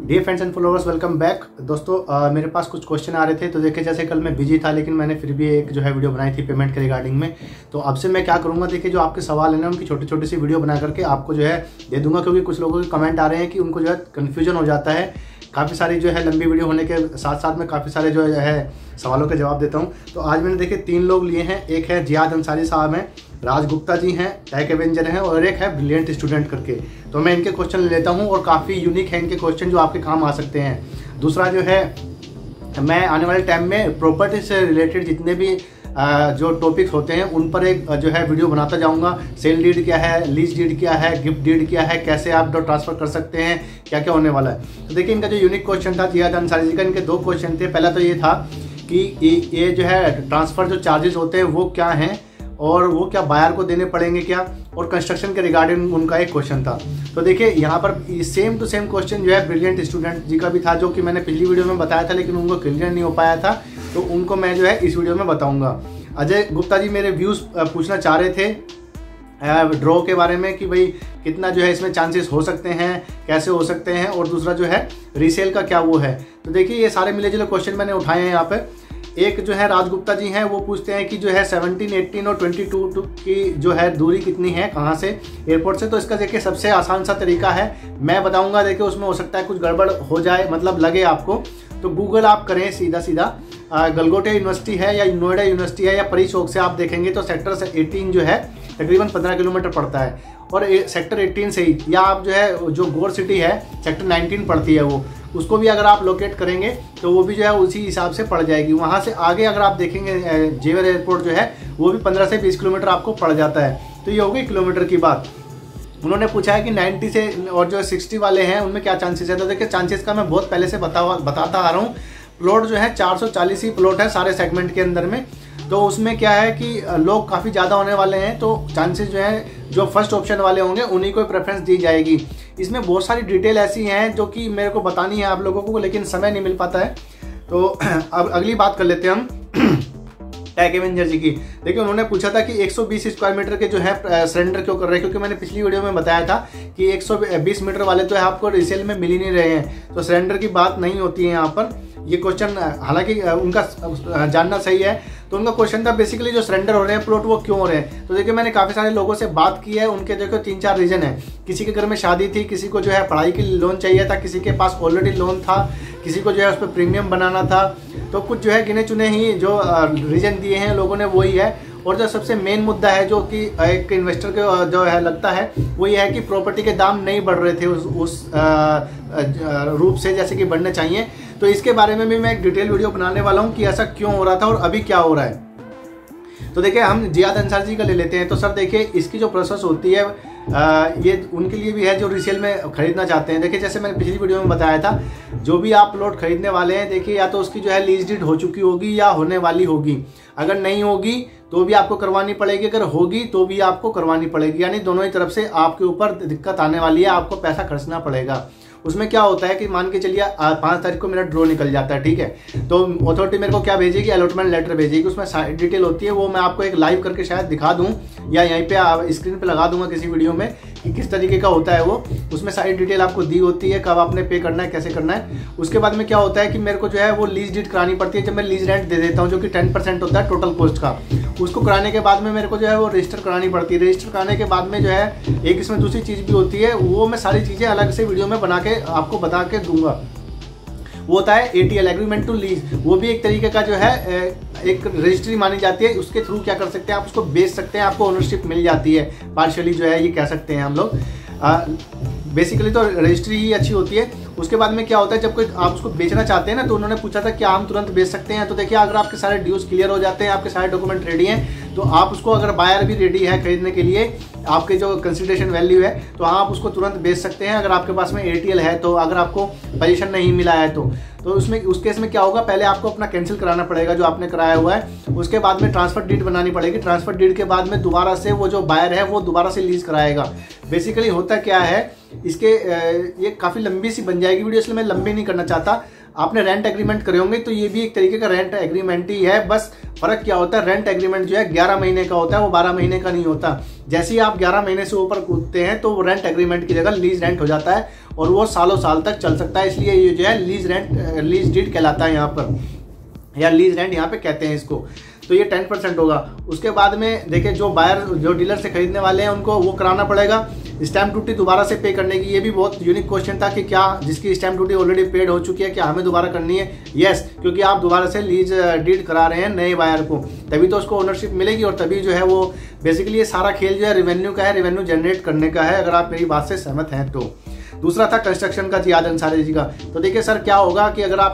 Dear friends and followers, welcome back. दोस्तों मेरे पास कुछ क्वेश्चन आ रहे थे, तो देखिए जैसे कल मैं बिजी था लेकिन मैंने फिर भी एक जो है वीडियो बनाई थी पेमेंट के रिगार्डिंग में। तो अब से मैं क्या करूंगा, देखिए जो आपके सवाल है ना उनकी छोटी छोटी सी वीडियो बना करके आपको जो है दे दूंगा, क्योंकि कुछ लोगों के कमेंट आ रहे हैं कि उनको जो है कन्फ्यूजन हो जाता है। काफ़ी सारी जो है लंबी वीडियो होने के साथ साथ में काफ़ी सारे जो है सवालों के जवाब देता हूँ। तो आज मैंने देखिए 3 लोग लिए हैं। एक है जियाद अंसारी साहब हैं, राज गुप्ता जी हैं, टेक एवेंजर हैं, और एक है ब्रिलियंट स्टूडेंट करके। तो मैं इनके क्वेश्चन ले लेता हूँ और काफ़ी यूनिक है इनके क्वेश्चन जो आपके काम आ सकते हैं। दूसरा जो है, मैं आने वाले टाइम में प्रॉपर्टी से रिलेटेड जितने भी जो टॉपिक्स होते हैं उन पर एक जो है वीडियो बनाता जाऊंगा। सेल डीड क्या है, लीज डीड क्या है, गिफ्ट डीड क्या है, कैसे आप ट्रांसफर कर सकते हैं, क्या क्या होने वाला है। तो देखिए इनका जो यूनिक क्वेश्चन था जियाद अंसारी जी का, इनके 2 क्वेश्चन थे। पहला तो ये था कि ये जो है ट्रांसफर जो चार्जेस होते हैं वो क्या हैं और वो क्या बायर को देने पड़ेंगे क्या, और कंस्ट्रक्शन के रिगार्डिंग उनका एक क्वेश्चन था। तो देखिए यहाँ पर सेम टू सेम क्वेश्चन जो है ब्रिलियंट स्टूडेंट जी का भी था, जो कि मैंने पिछली वीडियो में बताया था लेकिन उनको क्लियर नहीं हो पाया था, तो उनको मैं जो है इस वीडियो में बताऊंगा। अजय गुप्ता जी मेरे व्यूज़ पूछना चाह रहे थे ड्रॉ के बारे में कि भाई कितना जो है इसमें चांसेस हो सकते हैं, कैसे हो सकते हैं, और दूसरा जो है रीसेल का क्या वो है। तो देखिए ये सारे मिले जुले क्वेश्चन मैंने उठाए हैं यहाँ पे। एक जो है राजगुप्ता जी हैं, वो पूछते हैं कि जो है 17, 18 और 22 की जो है दूरी कितनी है, कहाँ से एयरपोर्ट से। तो इसका देखिए सबसे आसान सा तरीका है, मैं बताऊंगा। देखिए उसमें हो सकता है कुछ गड़बड़ हो जाए, मतलब लगे आपको, तो गूगल आप करें सीधा सीधा गलगोटे यूनिवर्सिटी है या नोएडा यूनिवर्सिटी है या परी चौक से आप देखेंगे तो सेक्टर 18 जो है तकरीबन 15 किलोमीटर पड़ता है, और सेक्टर 18 से ही, या आप जो है जो गोर सिटी है सेक्टर 19 पड़ती है, वो उसको भी अगर आप लोकेट करेंगे तो वो भी जो है उसी हिसाब से पड़ जाएगी। वहाँ से आगे अगर आप देखेंगे जेवर एयरपोर्ट जो है वो भी 15 से 20 किलोमीटर आपको पड़ जाता है। तो ये हो गई किलोमीटर की बात। उन्होंने पूछा है कि 90 से और जो 60 वाले हैं उनमें क्या चांसेस है। तो देखिए चांसेस का मैं बहुत पहले से बताता आ रहा हूँ। प्लॉट जो है 440 ही प्लॉट है सारे सेगमेंट के अंदर में। तो उसमें क्या है कि लोग काफ़ी ज़्यादा होने वाले हैं, तो चांसेस जो है जो फर्स्ट ऑप्शन वाले होंगे उन्हीं को प्रेफरेंस दी जाएगी। इसमें बहुत सारी डिटेल ऐसी हैं जो कि मेरे को बतानी है आप लोगों को, लेकिन समय नहीं मिल पाता है। तो अब अगली बात कर लेते हैं हम टेक एवेंजर जी की। देखिए उन्होंने पूछा था कि 120 स्क्वायर मीटर के जो है सरेंडर क्यों कर रहे हैं, क्योंकि मैंने पिछली वीडियो में बताया था कि 120 मीटर वाले तो है आपको रीसेल में मिल ही नहीं रहे हैं, तो सरेंडर की बात नहीं होती है यहाँ पर। ये क्वेश्चन हालांकि उनका जानना सही है। तो उनका क्वेश्चन था बेसिकली जो सरेंडर हो रहे हैं प्लॉट वो क्यों हो रहे हैं। तो देखिए मैंने काफ़ी सारे लोगों से बात की है, उनके देखो 3-4 रीजन है। किसी के घर में शादी थी, किसी को जो है पढ़ाई के लिए लोन चाहिए था, किसी के पास ऑलरेडी लोन था, किसी को जो है उस पर प्रीमियम बनाना था। तो कुछ जो है गिने चुने ही जो रीजन दिए हैं लोगों ने वही है। और जो सबसे मेन मुद्दा है जो कि एक इन्वेस्टर को जो है लगता है वो ये है कि प्रॉपर्टी के दाम नहीं बढ़ रहे थे उस रूप से जैसे कि बढ़ने चाहिए। तो इसके बारे में भी मैं एक डिटेल वीडियो बनाने वाला हूँ कि ऐसा क्यों हो रहा था और अभी क्या हो रहा है। तो देखिए हम जियाद अंसारी जी का ले लेते हैं। तो सर देखिए इसकी जो प्रोसेस होती है ये उनके लिए भी है जो रीसेल में खरीदना चाहते हैं। देखिए जैसे मैंने पिछली वीडियो में बताया था, जो भी आप प्लॉट खरीदने वाले हैं, देखिए या तो उसकी जो है लीज डीड हो चुकी होगी या होने वाली होगी। अगर नहीं होगी तो भी आपको करवानी पड़ेगी, अगर होगी तो भी आपको करवानी पड़ेगी, यानी दोनों ही तरफ से आपके ऊपर दिक्कत आने वाली है, आपको पैसा खर्चना पड़ेगा। उसमें क्या होता है कि मान के चलिए 5 तारीख को मेरा ड्रॉ निकल जाता है, ठीक है, तो अथॉरिटी मेरे को क्या भेजेगी, अलॉटमेंट लेटर भेजेगी। उसमें सारी डिटेल होती है, वो मैं आपको एक लाइव करके शायद दिखा दूं या यहीं पे स्क्रीन पे लगा दूंगा किसी वीडियो में कि किस तरीके का होता है वो। उसमें सारी डिटेल आपको दी होती है, कब आपने पे करना है, कैसे करना है। उसके बाद में क्या होता है कि मेरे को जो है वो लीज डीड करानी पड़ती है। जब मैं लीज रेंट दे देता हूँ जो कि 10% होता है टोटल कॉस्ट का, उसको कराने के बाद में मेरे को जो है वो रजिस्टर करानी पड़ती है। रजिस्टर कराने के बाद में जो है एक इसमें दूसरी चीज़ भी होती है, वो मैं सारी चीज़ें अलग से वीडियो में बना के आपको बता के दूंगा। वो होता है ATL, एग्रीमेंट टू लीज। वो भी एक तरीके का जो है एक रजिस्ट्री मानी जाती है। उसके थ्रू क्या कर सकते हैं, आप उसको बेच सकते हैं, आपको ओनरशिप मिल जाती है पार्शियली, जो है ये कह सकते हैं हम लोग। बेसिकली तो रजिस्ट्री ही अच्छी होती है। उसके बाद में क्या होता है, जब कोई आप उसको बेचना चाहते हैं ना, तो उन्होंने पूछा था क्या हम तुरंत बेच सकते हैं। तो देखिए अगर आपके सारे ड्यूज क्लियर हो जाते हैं, आपके सारे डॉक्यूमेंट रेडी हैं, तो आप उसको, अगर बायर भी रेडी है खरीदने के लिए, आपके जो कंसिडरेशन वैल्यू है, तो आप उसको तुरंत बेच सकते हैं अगर आपके पास में ATL है। तो अगर आपको पोजीशन नहीं मिला है तो उसमें उस केस में क्या होगा, पहले आपको अपना कैंसिल कराना पड़ेगा जो आपने कराया हुआ है। उसके बाद में ट्रांसफर डीड बनानी पड़ेगी। ट्रांसफर डीड के बाद में दोबारा से वो जो बायर है वो दोबारा से लीज कराएगा। बेसिकली होता क्या है इसके, ये काफ़ी लंबी सी बन जाएगी वीडियो, इसलिए मैं लंबी नहीं करना चाहता। आपने रेंट एग्रीमेंट करे होंगे, तो ये भी एक तरीके का रेंट एग्रीमेंट ही है। बस फर्क क्या होता है, रेंट एग्रीमेंट जो है 11 महीने का होता है, वो 12 महीने का नहीं होता। जैसे ही आप 11 महीने से ऊपर कूदते हैं तो रेंट एग्रीमेंट की जगह लीज रेंट हो जाता है। और वो सालों साल तक चल सकता है। इसलिए ये जो है लीज डीड कहलाता है यहाँ पर, या लीज रेंट यहाँ पे कहते हैं इसको। तो ये 10% होगा। उसके बाद में देखिए जो बायर जो डीलर से खरीदने वाले हैं उनको वो कराना पड़ेगा स्टैम्प ड्यूटी दोबारा से पे करने की। ये भी बहुत यूनिक क्वेश्चन था कि क्या जिसकी स्टैम्प ड्यूटी ऑलरेडी पेड हो चुकी है क्या हमें दोबारा करनी है? यस, क्योंकि आप दोबारा से लीज डीड करा रहे हैं नए बायर को, तभी तो उसको ओनरशिप मिलेगी और तभी जो है वो बेसिकली ये सारा खेल जो है रेवेन्यू का है, रेवेन्यू जनरेट करने का है, अगर आप मेरी बात से सहमत हैं तो। दूसरा था कंस्ट्रक्शन का जियाद अंसारी जी का। तो देखिए सर क्या होगा कि अगर आप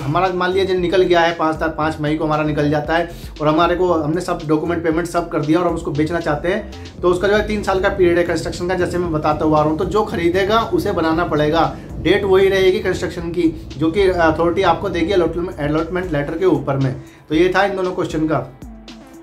हमारा मान लिया जो निकल गया है 5 मई को हमारा निकल जाता है और हमने सब डॉक्यूमेंट पेमेंट सब कर दिया और हम उसको बेचना चाहते हैं, तो उसका जो है 3 साल का पीरियड है कंस्ट्रक्शन का, जैसे मैं बताता हुआ आ रहा हूँ। तो जो खरीदेगा उसे बनाना पड़ेगा, डेट वही रहेगी कंस्ट्रक्शन की जो कि अथॉरिटी आपको देगी अलॉटमेंट लेटर के ऊपर में। तो ये था इन दोनों क्वेश्चन का।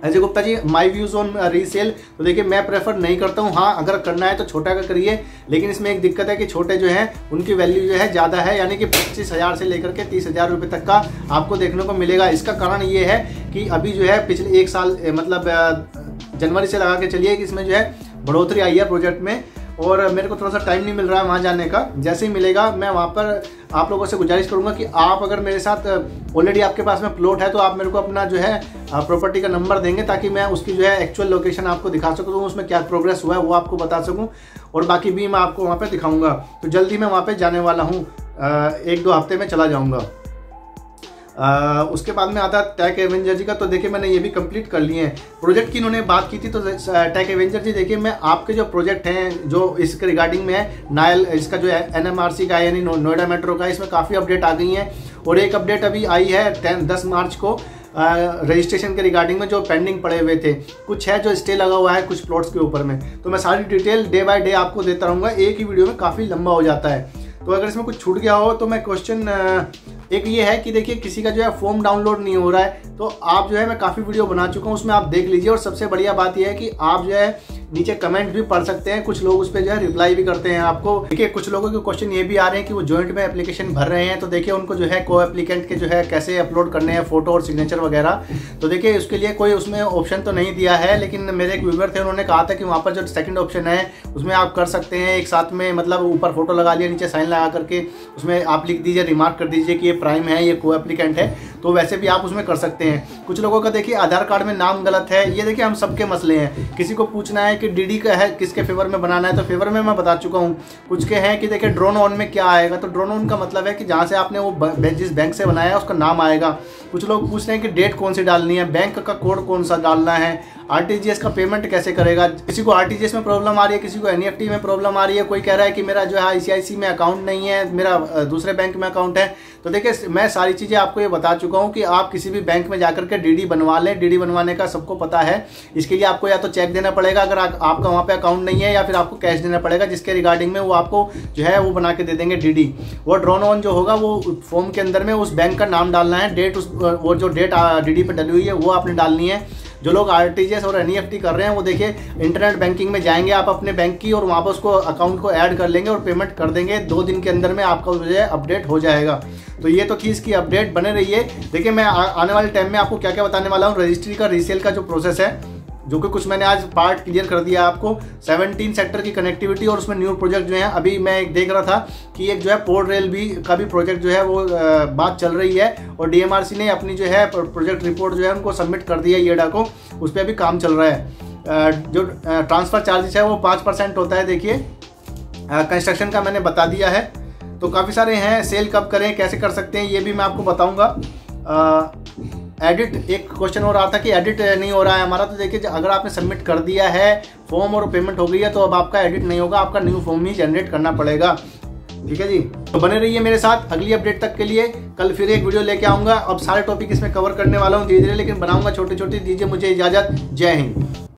Ajay Gupta ji, my views on resale. तो देखिए मैं प्रेफर नहीं करता हूँ, हाँ अगर करना है तो छोटा का करिए, लेकिन इसमें एक दिक्कत है कि छोटे जो हैं उनकी वैल्यू जो है ज़्यादा है, यानी कि 25,000 से लेकर के 30,000 रुपये तक का आपको देखने को मिलेगा। इसका कारण ये है कि अभी जो है पिछले 1 साल मतलब जनवरी से लगा के चलिए कि इसमें जो है बढ़ोतरी आई है प्रोजेक्ट में, और मेरे को थोड़ा सा टाइम नहीं मिल रहा है वहाँ जाने का। जैसे ही मिलेगा मैं वहाँ पर आप लोगों से गुजारिश करूँगा कि आप अगर मेरे साथ ऑलरेडी आपके पास में प्लॉट है तो आप मेरे को अपना जो है प्रॉपर्टी का नंबर देंगे ताकि मैं उसकी जो है एक्चुअल लोकेशन आपको दिखा सकूँ, तो उसमें क्या प्रोग्रेस हुआ है वो आपको बता सकूँ, और बाकी भी मैं आपको वहाँ पर दिखाऊँगा। तो जल्दी मैं वहाँ पर जाने वाला हूँ, 1-2 हफ्ते में चला जाऊँगा। उसके बाद में आता है टेक एवेंजर जी का। तो देखिए मैंने ये भी कंप्लीट कर लिए हैं प्रोजेक्ट की, इन्होंने बात की थी। तो टेक एवेंजर जी देखिए मैं आपके जो प्रोजेक्ट हैं जो इसके रिगार्डिंग में है नायल, इसका जो है NMRC का यानी नोएडा मेट्रो का, इसमें काफ़ी अपडेट आ गई हैं, और एक अपडेट अभी आई है 10 मार्च को रजिस्ट्रेशन के रिगार्डिंग में जो पेंडिंग पड़े हुए थे, कुछ है जो स्टे लगा हुआ है कुछ प्लॉट्स के ऊपर में। तो मैं सारी डिटेल डे बाय डे आपको देता रहूँगा, एक ही वीडियो में काफ़ी लंबा हो जाता है। तो अगर इसमें कुछ छूट गया हो तो मैं क्वेश्चन एक ये है कि देखिए किसी का जो है फॉर्म डाउनलोड नहीं हो रहा है, तो आप जो है मैं काफ़ी वीडियो बना चुका हूँ उसमें आप देख लीजिए। और सबसे बढ़िया बात यह है कि आप जो है नीचे कमेंट भी पढ़ सकते हैं, कुछ लोग उस पर जो है रिप्लाई भी करते हैं आपको। देखिए कुछ लोगों के क्वेश्चन ये भी आ रहे हैं कि वो जॉइंट में एप्लीकेशन भर रहे हैं, तो देखिए उनको जो है को एप्लीकेंट के जो है कैसे अपलोड करने हैं फोटो और सिग्नेचर वगैरह। तो देखिए उसके लिए कोई उसमें ऑप्शन तो नहीं दिया है, लेकिन मेरे एक व्यूअर थे उन्होंने कहा था कि वहाँ पर जो सेकंड ऑप्शन है उसमें आप कर सकते हैं एक साथ में, मतलब ऊपर फोटो लगा लिया नीचे साइन लगा करके उसमें आप लिख दीजिए, रिमार्क कर दीजिए कि ये प्राइम है ये को एप्लीकेंट है, तो वैसे भी आप उसमें कर सकते हैं। कुछ लोगों का देखिए आधार कार्ड में नाम गलत है, ये देखिए हम सबके मसले हैं। किसी को पूछना है कि डीडी का है किसके फेवर में बनाना है, तो फेवर में मैं बता चुका हूँ। कुछ के हैं कि देखिए ड्रोन ऑन में क्या आएगा, तो ड्रोन ऑन का मतलब है कि जहाँ से आपने वो जिस बैंक से बनाया है उसका नाम आएगा। कुछ लोग पूछ रहे हैं कि डेट कौन सी डालनी है, बैंक का कोड कौन सा डालना है, आरटीजीएस का पेमेंट कैसे करेगा। किसी को आरटीजीएस में प्रॉब्लम आ रही है, किसी को एनईएफटी में प्रॉब्लम आ रही है, कोई कह रहा है कि मेरा जो है आईसीआईसी में अकाउंट नहीं है, मेरा दूसरे बैंक में अकाउंट है। तो देखिए मैं सारी चीज़ें आपको ये बता चुका हूँ कि आप किसी भी बैंक में जाकर के डीडी बनवा लें। डीडी बनवाने का सबको पता है, इसके लिए आपको या तो चेक देना पड़ेगा अगर आपका वहाँ पे अकाउंट नहीं है, या फिर आपको कैश देना पड़ेगा, जिसके रिगार्डिंग में वो आपको जो है वो बना के दे देंगे डीडी। वो ड्रोन ऑन जो होगा वो फॉर्म के अंदर में उस बैंक का नाम डालना है, डेट वो जो डेट डीडी पर डली हुई है वो आपने डालनी है। जो लोग आरटीजीएस और एनईएफटी कर रहे हैं वो देखिए इंटरनेट बैंकिंग में जाएंगे आप अपने बैंक की, और वहाँ पर उसको अकाउंट को ऐड कर लेंगे और पेमेंट कर देंगे। 2 दिन के अंदर में आपका जो है अपडेट हो जाएगा। तो ये तो थी इसकी अपडेट, बने रहिए। देखिए मैं आने वाले टाइम में आपको क्या क्या बताने वाला हूँ। रजिस्ट्री का रीसेल का जो प्रोसेस है, जो कि कुछ मैंने आज पार्ट क्लियर कर दिया आपको। 17 सेक्टर की कनेक्टिविटी और उसमें न्यू प्रोजेक्ट जो है, अभी मैं एक देख रहा था कि एक जो है पोर्ट रेल भी का भी प्रोजेक्ट जो है वो बात चल रही है, और डीएमआरसी ने अपनी जो है प्रोजेक्ट रिपोर्ट जो है उनको सबमिट कर दिया येडा को, उस पर अभी काम चल रहा है। जो ट्रांसफ़र चार्जेस है वो 5% होता है। देखिए कंस्ट्रक्शन का मैंने बता दिया है। तो काफ़ी सारे हैं, सेल कब करें कैसे कर सकते हैं ये भी मैं आपको बताऊँगा। एडिट, एक क्वेश्चन हो रहा था कि एडिट नहीं हो रहा है हमारा। तो देखिए अगर आपने सबमिट कर दिया है फॉर्म और पेमेंट हो गई है तो अब आपका एडिट नहीं होगा, आपका न्यू फॉर्म ही जनरेट करना पड़ेगा। ठीक है जी, तो बने रहिए मेरे साथ अगली अपडेट तक के लिए। कल फिर एक वीडियो लेके आऊँगा। अब सारे टॉपिक इसमें कवर करने वाला हूँ धीरे धीरे, लेकिन बनाऊँगा छोटी छोटी। दीजिए मुझे इजाज़त। जय हिंद।